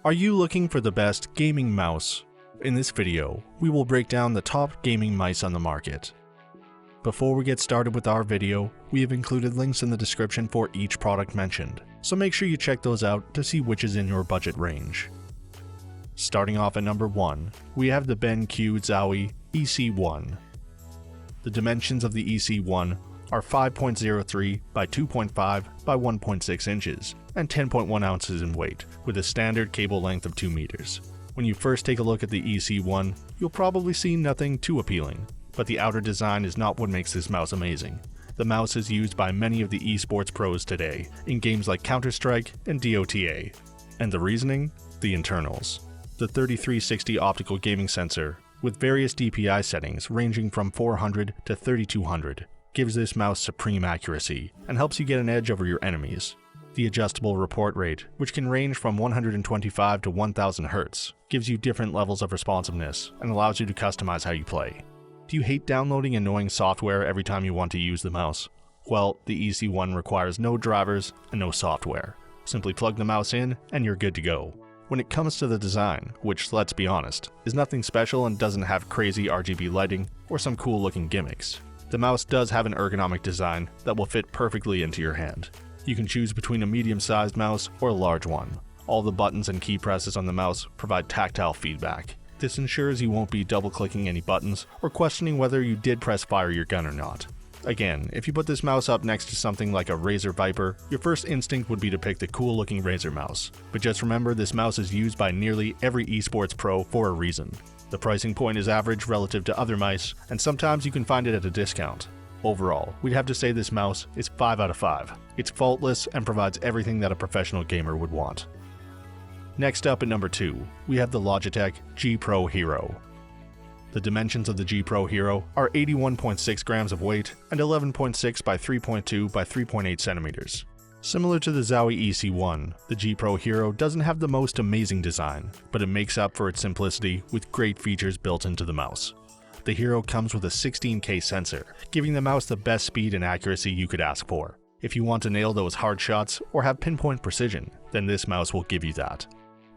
Are you looking for the best gaming mouse? In this video, we will break down the top gaming mice on the market. Before we get started with our video, we have included links in the description for each product mentioned, so make sure you check those out to see which is in your budget range. Starting off at number 1, we have the BenQ Zowie EC1. The dimensions of the EC1 are 5.03 by 2.5 by 1.6 inches and 10.1 ounces in weight, with a standard cable length of 2 meters. When you first take a look at the EC1, you'll probably see nothing too appealing, but the outer design is not what makes this mouse amazing. The mouse is used by many of the esports pros today in games like Counter-Strike and DOTA. And the reasoning? The internals. The 3360 optical gaming sensor, with various DPI settings ranging from 400 to 3200, gives this mouse supreme accuracy and helps you get an edge over your enemies. The adjustable report rate, which can range from 125 to 1000 Hz, gives you different levels of responsiveness and allows you to customize how you play. Do you hate downloading annoying software every time you want to use the mouse? Well, the EC1 requires no drivers and no software. Simply plug the mouse in and you're good to go. When it comes to the design, which, let's be honest, is nothing special and doesn't have crazy RGB lighting or some cool looking gimmicks, the mouse does have an ergonomic design that will fit perfectly into your hand. You can choose between a medium-sized mouse or a large one. All the buttons and key presses on the mouse provide tactile feedback. This ensures you won't be double-clicking any buttons or questioning whether you did press fire your gun or not. Again, if you put this mouse up next to something like a Razer Viper, your first instinct would be to pick the cool-looking Razer mouse. But just remember, this mouse is used by nearly every esports pro for a reason. The pricing point is average relative to other mice, and sometimes you can find it at a discount. Overall, we'd have to say this mouse is 5 out of 5. It's faultless and provides everything that a professional gamer would want. Next up at number 2, we have the Logitech G Pro HERO. The dimensions of the G Pro HERO are 81.6 grams of weight and 11.6 by 3.2 by 3.8 centimeters. Similar to the Zowie EC1, the G Pro HERO doesn't have the most amazing design, but it makes up for its simplicity with great features built into the mouse. The HERO comes with a 16K sensor, giving the mouse the best speed and accuracy you could ask for. If you want to nail those hard shots or have pinpoint precision, then this mouse will give you that.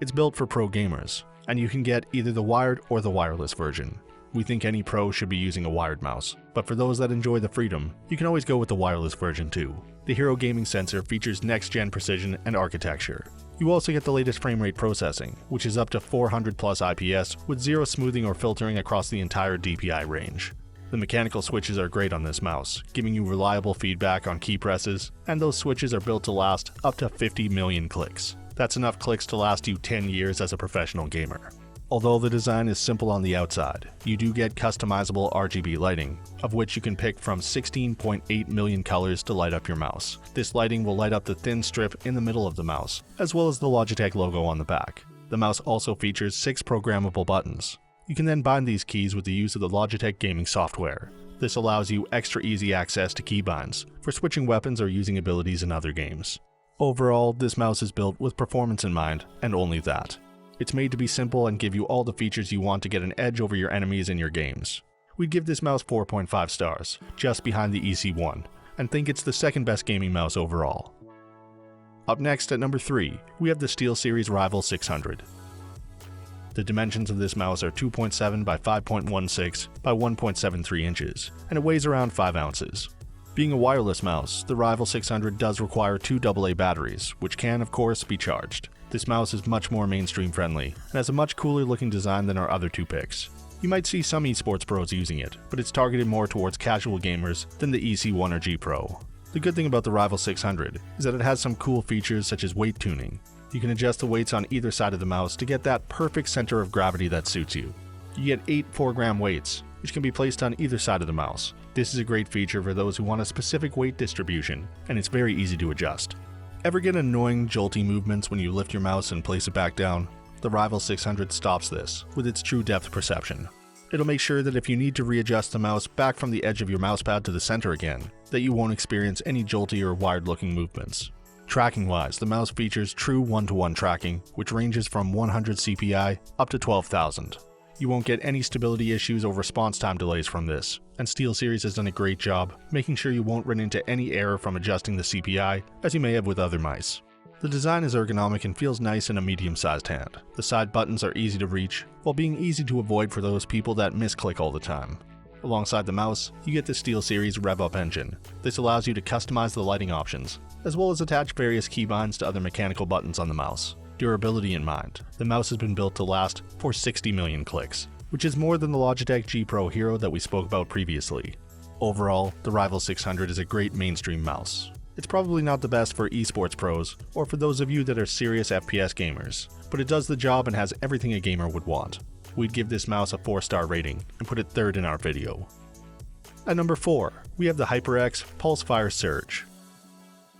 It's built for pro gamers, and you can get either the wired or the wireless version. We think any pro should be using a wired mouse, but for those that enjoy the freedom, you can always go with the wireless version too. The HERO gaming sensor features next-gen precision and architecture. You also get the latest frame rate processing, which is up to 400 plus IPS with zero smoothing or filtering across the entire DPI range. The mechanical switches are great on this mouse, giving you reliable feedback on key presses, and those switches are built to last up to 50 million clicks. That's enough clicks to last you 10 years as a professional gamer. Although the design is simple on the outside, you do get customizable RGB lighting, of which you can pick from 16.8 million colors to light up your mouse. This lighting will light up the thin strip in the middle of the mouse, as well as the Logitech logo on the back. The mouse also features 6 programmable buttons. You can then bind these keys with the use of the Logitech gaming software. This allows you extra easy access to keybinds for switching weapons or using abilities in other games. Overall, this mouse is built with performance in mind, and only that. It's made to be simple and give you all the features you want to get an edge over your enemies in your games. We'd give this mouse 4.5 stars, just behind the EC1, and think it's the second best gaming mouse overall. Up next at number 3, we have the Steelseries Rival 600. The dimensions of this mouse are 2.7 by 5.16 by 1.73 inches, and it weighs around 5 ounces. Being a wireless mouse, the Rival 600 does require 2 AA batteries, which can, of course, be charged. This mouse is much more mainstream friendly, and has a much cooler looking design than our other 2 picks. You might see some esports pros using it, but it's targeted more towards casual gamers than the EC1 or G Pro. The good thing about the Rival 600 is that it has some cool features such as weight tuning. You can adjust the weights on either side of the mouse to get that perfect center of gravity that suits you. You get 8 4-gram weights, which can be placed on either side of the mouse. This is a great feature for those who want a specific weight distribution, and it's very easy to adjust. Ever get annoying jolty movements when you lift your mouse and place it back down? The Rival 600 stops this with its true depth perception. It'll make sure that if you need to readjust the mouse back from the edge of your mousepad to the center again, that you won't experience any jolty or wired looking movements. Tracking wise, the mouse features true one-to-one tracking, which ranges from 100 CPI up to 12,000. You won't get any stability issues or response time delays from this, and Steelseries has done a great job making sure you won't run into any error from adjusting the CPI as you may have with other mice. The design is ergonomic and feels nice in a medium-sized hand. The side buttons are easy to reach, while being easy to avoid for those people that misclick all the time. Alongside the mouse, you get the Steelseries Rival engine. This allows you to customize the lighting options, as well as attach various keybinds to other mechanical buttons on the mouse. Durability in mind, the mouse has been built to last for 60 million clicks, which is more than the Logitech G Pro HERO that we spoke about previously. Overall, the Rival 600 is a great mainstream mouse. It's probably not the best for esports pros, or for those of you that are serious FPS gamers, but it does the job and has everything a gamer would want. We'd give this mouse a 4-star rating and put it third in our video. At number 4, we have the HyperX Pulsefire Surge.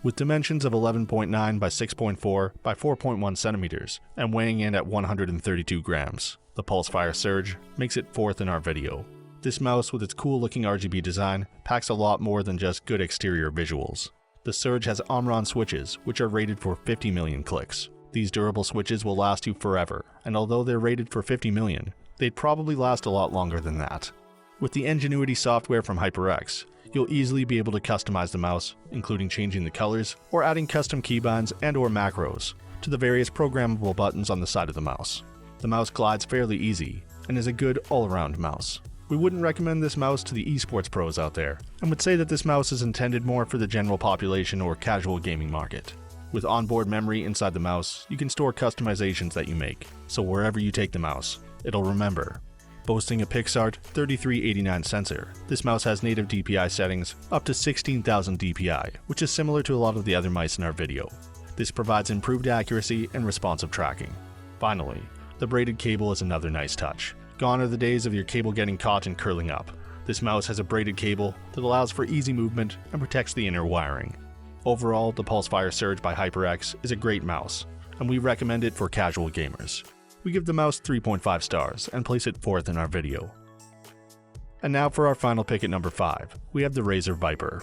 With dimensions of 11.9 by 6.4 by 4.1 centimeters and weighing in at 132 grams, the Pulsefire Surge makes it 4th in our video. This mouse with its cool looking RGB design packs a lot more than just good exterior visuals. The Surge has Omron switches, which are rated for 50 million clicks. These durable switches will last you forever, and although they're rated for 50 million, they'd probably last a lot longer than that. With the Ingenuity software from HyperX, you'll easily be able to customize the mouse, including changing the colors or adding custom keybinds and/or macros to the various programmable buttons on the side of the mouse. The mouse glides fairly easy and is a good all-around mouse. We wouldn't recommend this mouse to the esports pros out there, and would say that this mouse is intended more for the general population or casual gaming market. With onboard memory inside the mouse, you can store customizations that you make, so wherever you take the mouse, it'll remember. Boasting a Pixart 3389 sensor, this mouse has native DPI settings up to 16,000 DPI, which is similar to a lot of the other mice in our video. This provides improved accuracy and responsive tracking. Finally, the braided cable is another nice touch. Gone are the days of your cable getting caught and curling up. This mouse has a braided cable that allows for easy movement and protects the inner wiring. Overall, the Pulsefire Surge by HyperX is a great mouse, and we recommend it for casual gamers. We give the mouse 3.5 stars and place it 4th in our video. And now for our final pick at number 5, we have the Razer Viper.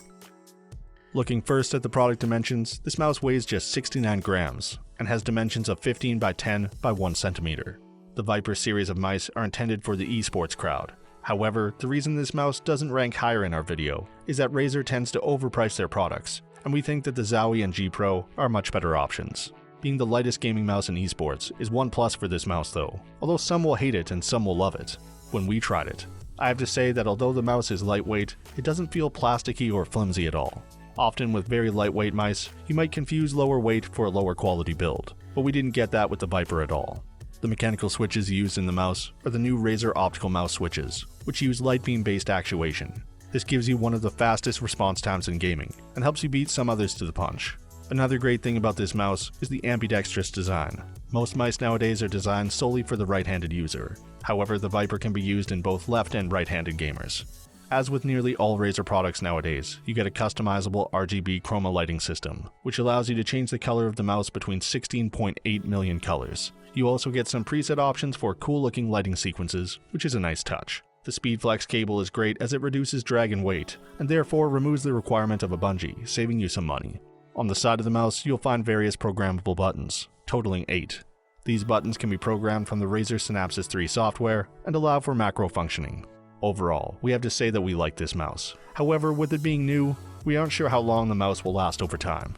Looking first at the product dimensions, this mouse weighs just 69 grams and has dimensions of 15 by 10 by 1 centimeter. The Viper series of mice are intended for the esports crowd. However, the reason this mouse doesn't rank higher in our video is that Razer tends to overprice their products, and we think that the Zowie and G Pro are much better options. Being the lightest gaming mouse in esports is one plus for this mouse though, although some will hate it and some will love it. When we tried it, I have to say that although the mouse is lightweight, it doesn't feel plasticky or flimsy at all. Often with very lightweight mice, you might confuse lower weight for a lower quality build, but we didn't get that with the Viper at all. The mechanical switches used in the mouse are the new Razer optical mouse switches, which use light beam based actuation. This gives you one of the fastest response times in gaming, and helps you beat some others to the punch. Another great thing about this mouse is the ambidextrous design. Most mice nowadays are designed solely for the right-handed user. However, the Viper can be used in both left and right-handed gamers. As with nearly all Razer products nowadays, you get a customizable RGB chroma lighting system, which allows you to change the color of the mouse between 16.8 million colors. You also get some preset options for cool-looking lighting sequences, which is a nice touch. The SpeedFlex cable is great as it reduces drag and weight, and therefore removes the requirement of a bungee, saving you some money. On the side of the mouse, you'll find various programmable buttons, totaling 8. These buttons can be programmed from the Razer Synapsys 3 software and allow for macro functioning. Overall, we have to say that we like this mouse. However, with it being new, we aren't sure how long the mouse will last over time.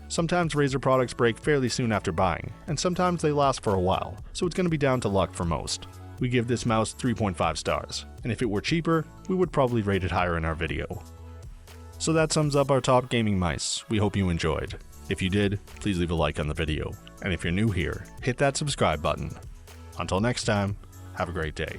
Sometimes Razer products break fairly soon after buying, and sometimes they last for a while, so it's going to be down to luck for most. We give this mouse 3.5 stars, and if it were cheaper, we would probably rate it higher in our video. So that sums up our top gaming mice. We hope you enjoyed. If you did, please leave a like on the video, and if you're new here, hit that subscribe button. Until next time, have a great day.